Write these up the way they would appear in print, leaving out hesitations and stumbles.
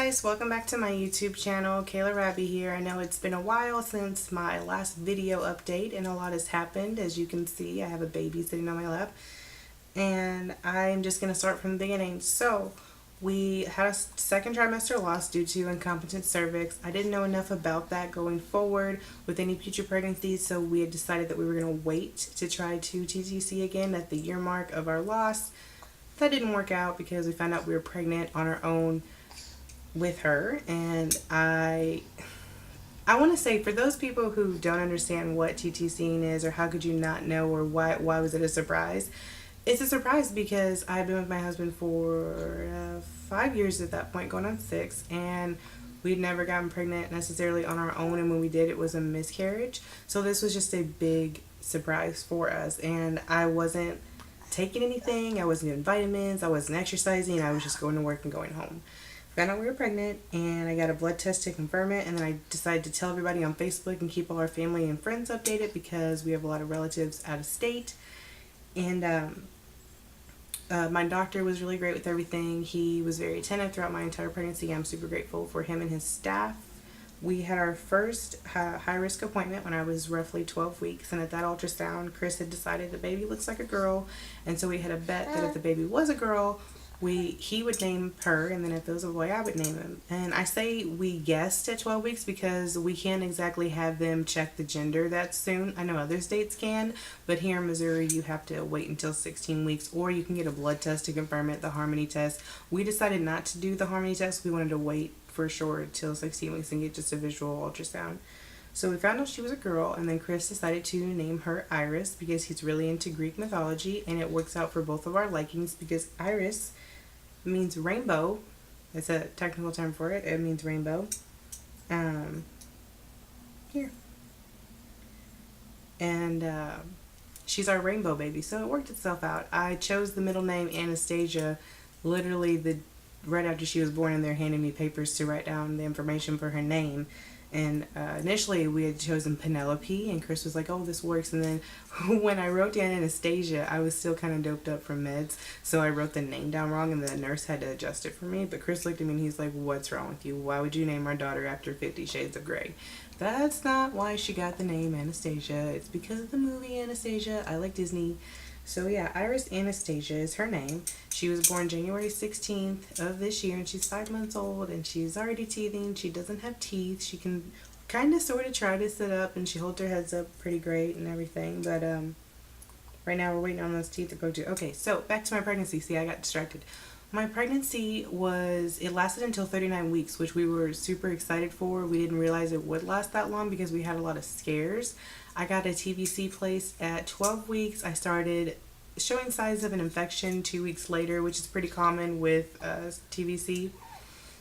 guys, welcome back to my YouTube channel. Kayla Raby here. I know it's been a while since my last video update and a lot has happened. As you can see, I have a baby sitting on my lap and I'm just going to start from the beginning. So we had a second trimester loss due to incompetent cervix. I didn't know enough about that going forward with any future pregnancies, so we had decided that we were going to wait to try to TTC again at the year mark of our loss. That didn't work out because we found out we were pregnant on our own with her. And I want to say, for those people who don't understand what TTCing is, or how could you not know, or why was it a surprise, it's a surprise because I've been with my husband for 5 years at that point, going on 6, and we'd never gotten pregnant necessarily on our own, and when we did, it was a miscarriage. So this was just a big surprise for us, and I wasn't taking anything, I wasn't doing vitamins, I wasn't exercising, I was just going to work and going home. Found out we were pregnant, and I got a blood test to confirm it, and then I decided to tell everybody on Facebook and keep all our family and friends updated because we have a lot of relatives out of state. And my doctor was really great with everything. He was very attentive throughout my entire pregnancy. I'm super grateful for him and his staff. We had our first high-risk appointment when I was roughly 12 weeks, and at that ultrasound, Chris had decided the baby looks like a girl, and so we had a bet that if the baby was a girl, he would name her, and then if it was a boy, I would name him. And I say we guessed at 12 weeks because we can't exactly have them check the gender that soon. I know other states can, but here in Missouri you have to wait until 16 weeks, or you can get a blood test to confirm it, the Harmony test. We decided not to do the Harmony test. We wanted to wait for sure till 16 weeks and get just a visual ultrasound. So we found out she was a girl, and then Chris decided to name her Iris because he's really into Greek mythology, and it works out for both of our likings because Iris means rainbow. It's a technical term for it. It means rainbow. Here. And she's our rainbow baby, so it worked itself out. I chose the middle name Anastasia literally right after she was born, and they're handing me papers to write down the information for her name. And initially we had chosen Penelope, and Chris was like, oh, this works. And then when I wrote down Anastasia, I was still kind of doped up from meds, so I wrote the name down wrong, and the nurse had to adjust it for me. But Chris looked at me and he's like, what's wrong with you? Why would you name our daughter after 50 Shades of Grey? That's not why she got the name Anastasia. It's because of the movie Anastasia. I like Disney. So yeah, Iris Anastasia is her name. She was born January 16th of this year, and she's 5 months old, and she's already teething. She doesn't have teeth. She can kind of sort of try to sit up, and she holds her heads up pretty great and everything, but right now we're waiting on those teeth to grow too. Okay, so back to my pregnancy. See, I got distracted. My pregnancy it lasted until 39 weeks, which we were super excited for. We didn't realize it would last that long because we had a lot of scares. I got a TBC placed at 12 weeks. I started showing signs of an infection 2 weeks later, which is pretty common with TBC.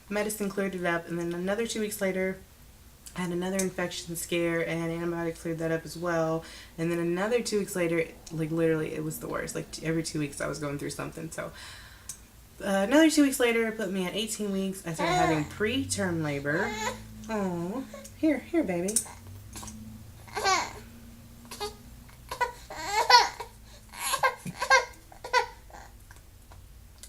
Medicine cleared it up, and then another 2 weeks later, I had another infection scare, and antibiotics cleared that up as well. And then another 2 weeks later, like literally, it was the worst. Like every 2 weeks, I was going through something. So another 2 weeks later, put me at 18 weeks. I started having preterm labor. Oh, here, baby.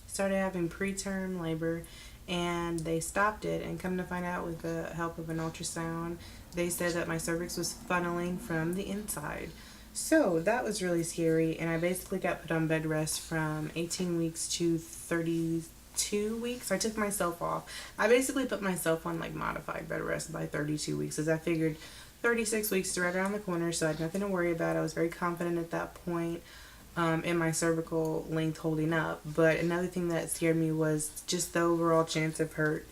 Started having preterm labor, and they stopped it, and come to find out with the help of an ultrasound, they said that my cervix was funneling from the inside. So that was really scary, and I basically got put on bed rest from 18 weeks to 32 weeks. I took myself off. I basically put myself on like modified bed rest by 32 weeks, as I figured 36 weeks is right around the corner, so I had nothing to worry about. I was very confident at that point in my cervical length holding up. But another thing that scared me was just the overall chance of her,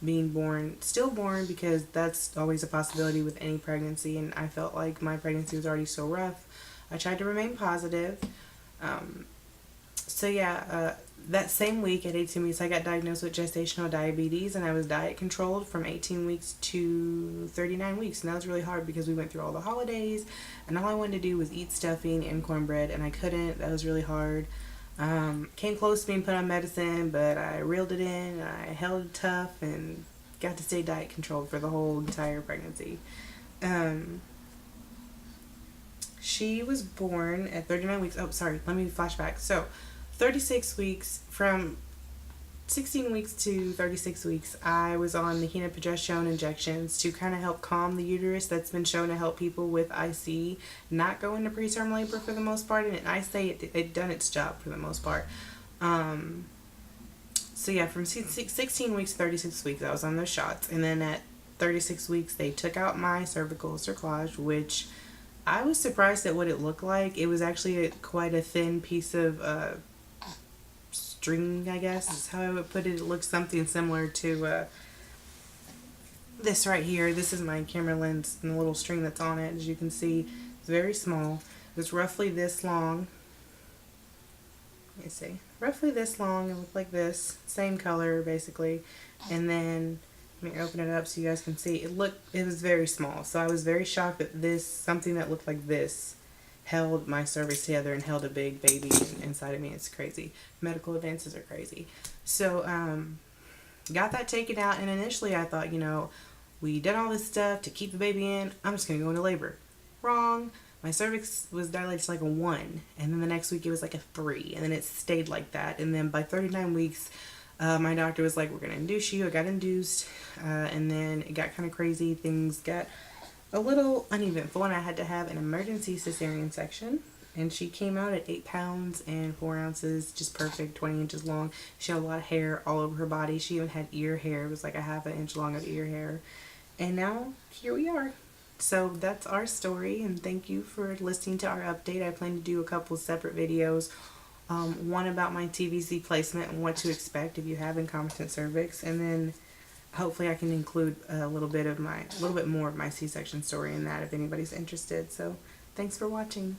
being stillborn, because that's always a possibility with any pregnancy, and I felt like my pregnancy was already so rough. I tried to remain positive. So yeah, that same week at 18 weeks, I got diagnosed with gestational diabetes, and I was diet controlled from 18 weeks to 39 weeks. And that was really hard because we went through all the holidays, and all I wanted to do was eat stuffing and cornbread, and I couldn't. That was really hard. Came close to being put on medicine, but I reeled it in, and I held it tough, and got to stay diet controlled for the whole entire pregnancy. She was born at 39 weeks. Oh, sorry, let me flashback. So 36 weeks from 16 weeks to 36 weeks, I was on the progesterone injections to kind of help calm the uterus. That's been shown to help people with IC not go into preterm labor for the most part, and I say it done its job for the most part. So yeah, from 16 weeks to 36 weeks, I was on those shots, and then at 36 weeks, they took out my cervical cerclage, which I was surprised at what it looked like. It was actually quite a thin piece of string, I guess is how I would put it. It looks something similar to this right here. This is my camera lens and the little string that's on it. As you can see, it's very small. It's roughly this long. Let me see. Roughly this long. It looked like this. Same color, basically. And then, let me open it up so you guys can see. It was very small. So I was very shocked that something that looked like this held my cervix together and held a big baby inside of me. It's crazy. Medical advances are crazy. So, got that taken out, and initially I thought, we did all this stuff to keep the baby in. I'm just going to go into labor. Wrong. My cervix was dilated to like a 1, and then the next week it was like a 3, and then it stayed like that. And then by 39 weeks, my doctor was like, we're going to induce you. I got induced, and then it got kind of crazy. Things got a little uneventful, and I had to have an emergency cesarean section, and she came out at 8 pounds and 4 ounces, just perfect, 20 inches long. She had a lot of hair all over her body. She even had ear hair. It was like a half an inch long of ear hair, and now here we are. So that's our story, and thank you for listening to our update. I plan to do a couple separate videos, one about my TVC placement and what to expect if you have incompetent cervix, and then hopefully I can include a little bit more of my C-section story in that if anybody's interested. So thanks for watching.